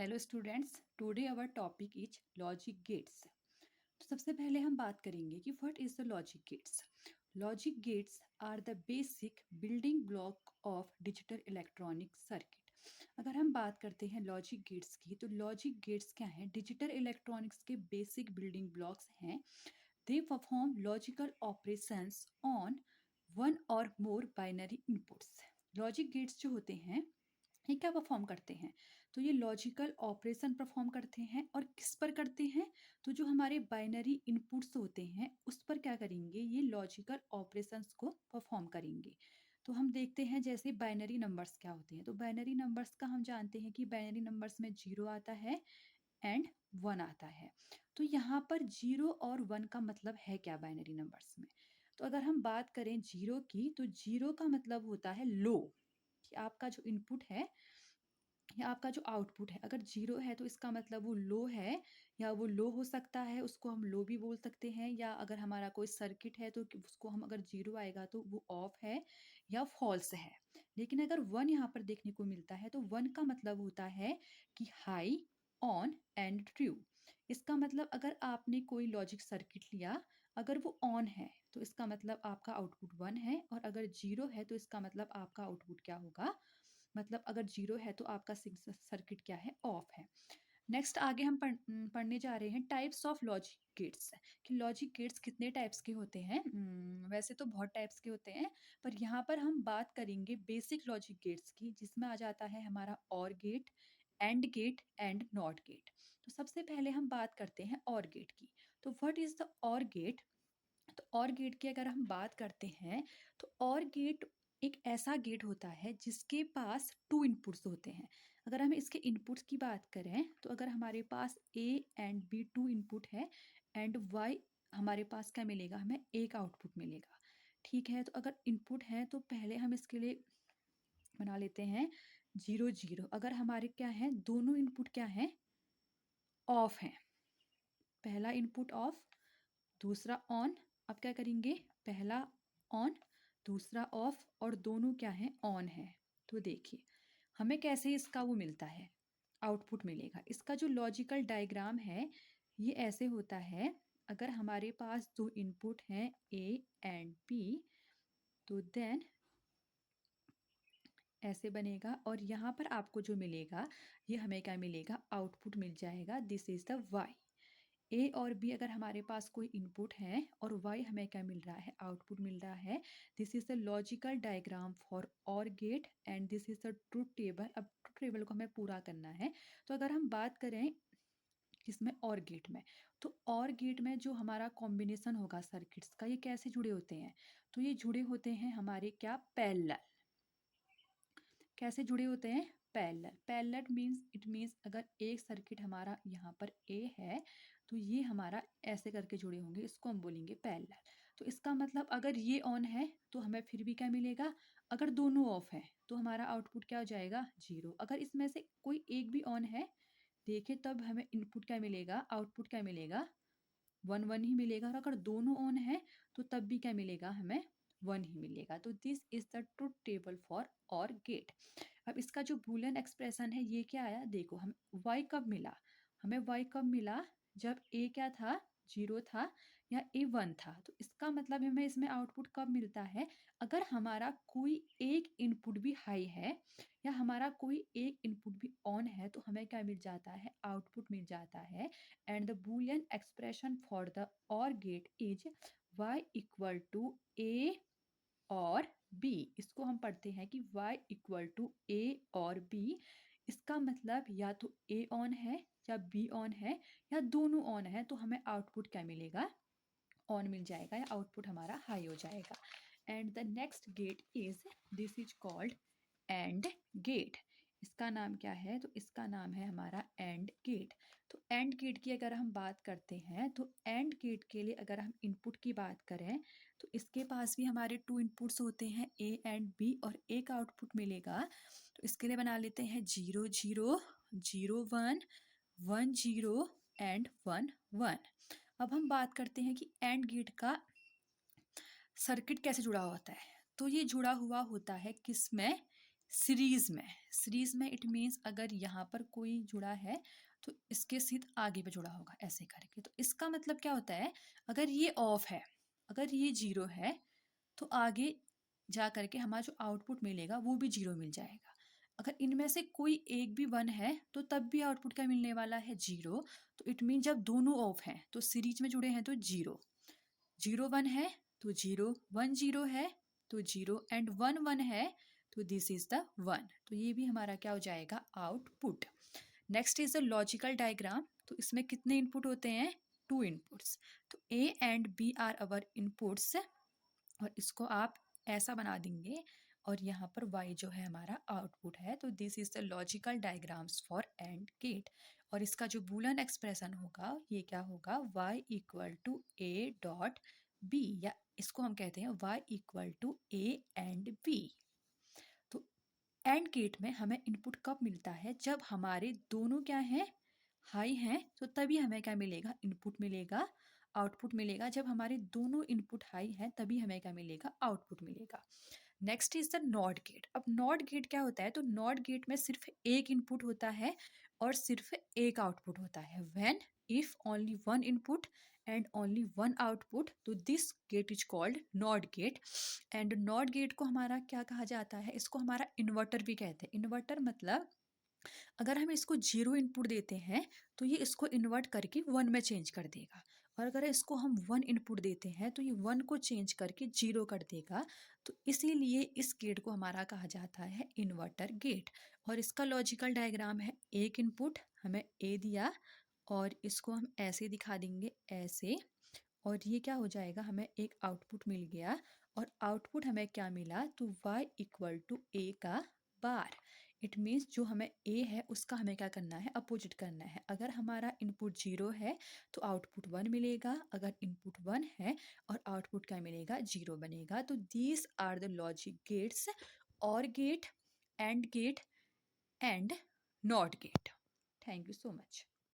Hello students, today our topic is logic gates. तो सबसे पहले हम बात करेंगे कि what is the logic gates. Logic gates are the basic building block of digital electronic circuit. अगर हम बात करते हैं लॉजिक गेट्स की, तो लॉजिक गेट्स क्या हैं? डिजिटल इलेक्ट्रॉनिक्स के बेसिक बिल्डिंग ब्लॉक्स हैं। They perform logical operations on one और मोर बाइनरी इनपुट्स। लॉजिक गेट्स जो होते हैं ये क्या परफॉर्म करते हैं? तो ये लॉजिकल ऑपरेशन परफॉर्म करते हैं। और किस पर करते हैं? तो जो हमारे बाइनरी इनपुट्स होते हैं उस पर क्या करेंगे, ये लॉजिकल ऑपरेशंस को परफॉर्म करेंगे। तो हम देखते हैं जैसे बाइनरी नंबर्स क्या होते हैं। तो बाइनरी नंबर्स का हम जानते हैं कि बाइनरी नंबर्स में 0 आता है एंड 1 आता है। तो यहाँ पर 0 और 1 का मतलब है क्या बाइनरी नंबर्स में? तो अगर हम बात करें 0 की, तो 0 का मतलब होता है लो, कि आपका जो इनपुट है या आपका जो आउटपुट है अगर 0 है तो इसका मतलब वो लो है, या वो लो हो सकता है, उसको हम लो भी बोल सकते हैं। या अगर हमारा कोई सर्किट है तो उसको हम अगर 0 आएगा तो वो ऑफ है या फॉल्स है। लेकिन अगर 1 यहाँ पर देखने को मिलता है तो 1 का मतलब होता है कि हाई, ऑन एंड ट्रू। इसका मतलब अगर आपने कोई लॉजिक सर्किट लिया, अगर वो ऑन है तो इसका मतलब आपका आउटपुट 1 है, और अगर 0 है तो इसका मतलब आपका आउटपुट क्या होगा, मतलब अगर 0 है तो आपका सर्किट क्या है, ऑफ है। नेक्स्ट आगे हम पढ़ने जा रहे हैं टाइप्स ऑफ लॉजिक गेट्स, कि लॉजिक गेट्स कितने टाइप्स के होते हैं। वैसे तो बहुत टाइप्स के होते हैं, पर यहाँ पर हम बात करेंगे बेसिक लॉजिक गेट्स की, जिसमें आ जाता है हमारा or gate, and gate and not gate. तो सबसे पहले हम बात करते हैं और गेट की। तो what is the or gate? तो और गेट की अगर हम बात करते हैं, तो और गेट एक ऐसा गेट होता है जिसके पास 2 इनपुट्स होते हैं। अगर हम इसके इनपुट्स की बात करें, तो अगर हमारे पास A एंड B 2 इनपुट है एंड Y हमारे पास क्या मिलेगा, हमें एक आउटपुट मिलेगा। ठीक है, तो अगर इनपुट है तो पहले हम इसके लिए बना लेते हैं 0 0। अगर हमारे क्या है, दोनों इनपुट क्या है, ऑफ है। पहला इनपुट ऑफ, दूसरा ऑन। अब क्या करेंगे, पहला ऑन दूसरा ऑफ, और दोनों क्या है, ऑन है। तो देखिए हमें कैसे इसका वो मिलता है, आउटपुट मिलेगा। इसका जो लॉजिकल डायग्राम है ये ऐसे होता है। अगर हमारे पास 2 इनपुट हैं A एंड B, तो देन ऐसे बनेगा, और यहाँ पर आपको जो मिलेगा ये हमें क्या मिलेगा, आउटपुट मिल जाएगा। This is the Y। ए और बी अगर हमारे पास कोई इनपुट है और वाई हमें क्या मिल रहा है, आउटपुट मिल रहा है। This is the logical diagram for or gate and this is the truth table. अब ट्रूथ टेबल को हमें पूरा करना है। तो अगर हम बात करें किसमें, और गेट में, तो और गेट में जो हमारा कॉम्बिनेशन होगा सर्किट्स का, ये कैसे जुड़े होते हैं? तो ये जुड़े होते हैं हमारे क्या, पैरेलल। कैसे जुड़े होते हैं, parallel. Parallel means, it means अगर एक सर्किट हमारा यहाँ पर A है तो ये हमारा ऐसे करके जुड़े होंगे, इसको हम बोलेंगे पैरेलल। तो इसका मतलब अगर ये ऑन है तो हमें फिर भी क्या मिलेगा, अगर दोनों ऑफ है तो हमारा आउटपुट क्या हो जाएगा, 0। अगर इसमें से कोई एक भी ऑन है, देखिए तब हमें इनपुट क्या मिलेगा, आउटपुट क्या मिलेगा, 1 1 ही मिलेगा। और अगर दोनों ऑन है तो तब भी क्या मिलेगा, हमें 1 ही मिलेगा। तो this is the truth table for or gate. अब इसका जो बूलियन एक्सप्रेशन है ये क्या आया, देखो हम y कब मिला, हमें y कब मिला, जब a क्या था, 0 था, या a 1 था। तो इसका मतलब हमें इसमें आउटपुट कब मिलता है, अगर हमारा कोई एक इनपुट भी हाई है या हमारा कोई एक इनपुट भी ऑन है तो हमें क्या मिल जाता है, आउटपुट मिल जाता है। And the Boolean expression for the or gate is y equal to a or B। इसको हम पढ़ते हैं कि y equal to A or B। इसका मतलब या तो A ऑन है या B ऑन है या दोनों ऑन है, तो हमें आउटपुट क्या मिलेगा, ऑन मिल जाएगा, या आउटपुट हमारा हाई हो जाएगा। And the next gate is, this is called and gate. इसका नाम क्या है, तो इसका नाम है हमारा एंड गेट। तो एंड गेट की अगर हम बात करते हैं, तो एंड गेट के लिए अगर हम इनपुट की बात करें तो इसके पास भी हमारे 2 इनपुट्स होते हैं A एंड B, और एक आउटपुट मिलेगा। तो इसके लिए बना लेते हैं 0 0 0 1 1 0 एंड 1 1। अब हम बात करते हैं कि एंड गेट का सर्किट कैसे जुड़ा होता है। तो ये जुड़ा हुआ होता है किस में, सीरीज में इट मीन्स अगर यहाँ पर कोई जुड़ा है तो इसके सीध आगे पे जुड़ा होगा ऐसे करके। तो इसका मतलब क्या होता है, अगर ये ऑफ है, अगर ये जीरो है, तो आगे जा करके हमारा जो आउटपुट मिलेगा वो भी जीरो मिल जाएगा। अगर इनमें से कोई एक भी वन है तो तब भी आउटपुट क्या मिलने वाला है, जीरो। तो इट मीन जब दोनों ऑफ हैं तो सीरीज में जुड़े हैं तो जीरो, जीरो वन है तो जीरो, वन जीरो है तो जीरो, एंड वन वन है तो दिस इज द वन। तो ये भी हमारा क्या हो जाएगा, output. Next is the logical diagram. तो इसमें कितने इनपुट होते हैं, टू इनपुट्स। तो a and b are our inputs, और इसको आप ऐसा बना देंगे, और यहाँ पर y जो है हमारा आउटपुट है। तो this is the logical diagrams for and gate. और इसका जो बूलियन एक्सप्रेशन होगा ये क्या होगा, y equal to a dot b, या इसको हम कहते हैं y equal to a and b। तो एंड गेट में हमें इनपुट कब मिलता है, जब हमारे दोनों क्या हैं, हाई हैं, तो तभी हमें क्या मिलेगा, इनपुट मिलेगा, आउटपुट मिलेगा। जब हमारे दोनों इनपुट हाई हैं तभी हमें क्या मिलेगा, आउटपुट मिलेगा। Next is the not gate. अब नॉट गेट क्या होता है, तो नॉट गेट में सिर्फ एक इनपुट होता है और सिर्फ एक आउटपुट होता है। When if only one input and only one output, तो this gate is called not gate. And not gate को हमारा क्या कहा जाता है, इसको हमारा इन्वर्टर भी कहते हैं। इन्वर्टर मतलब अगर हम इसको जीरो इनपुट देते हैं तो ये इसको इन्वर्ट करके वन में चेंज कर देगा, और अगर इसको हम वन इनपुट देते हैं तो ये वन को चेंज करके जीरो कर देगा। तो इसीलिए इस गेट को हमारा कहा जाता है इन्वर्टर गेट। और इसका लॉजिकल डायग्राम है, एक इनपुट हमें ए दिया और इसको हम ऐसे दिखा देंगे, ऐसे, और ये क्या हो जाएगा, हमें एक आउटपुट मिल गया। और आउटपुट हमें क्या मिला, तो y इक्वल टू ए का बार। इट मीन्स जो हमें a है उसका हमें क्या करना है, अपोजिट करना है। अगर हमारा इनपुट जीरो है तो आउटपुट वन मिलेगा, अगर इनपुट वन है और आउटपुट क्या मिलेगा, जीरो बनेगा। तो these are the logic gates, or gate, and not gate. Thank you so much.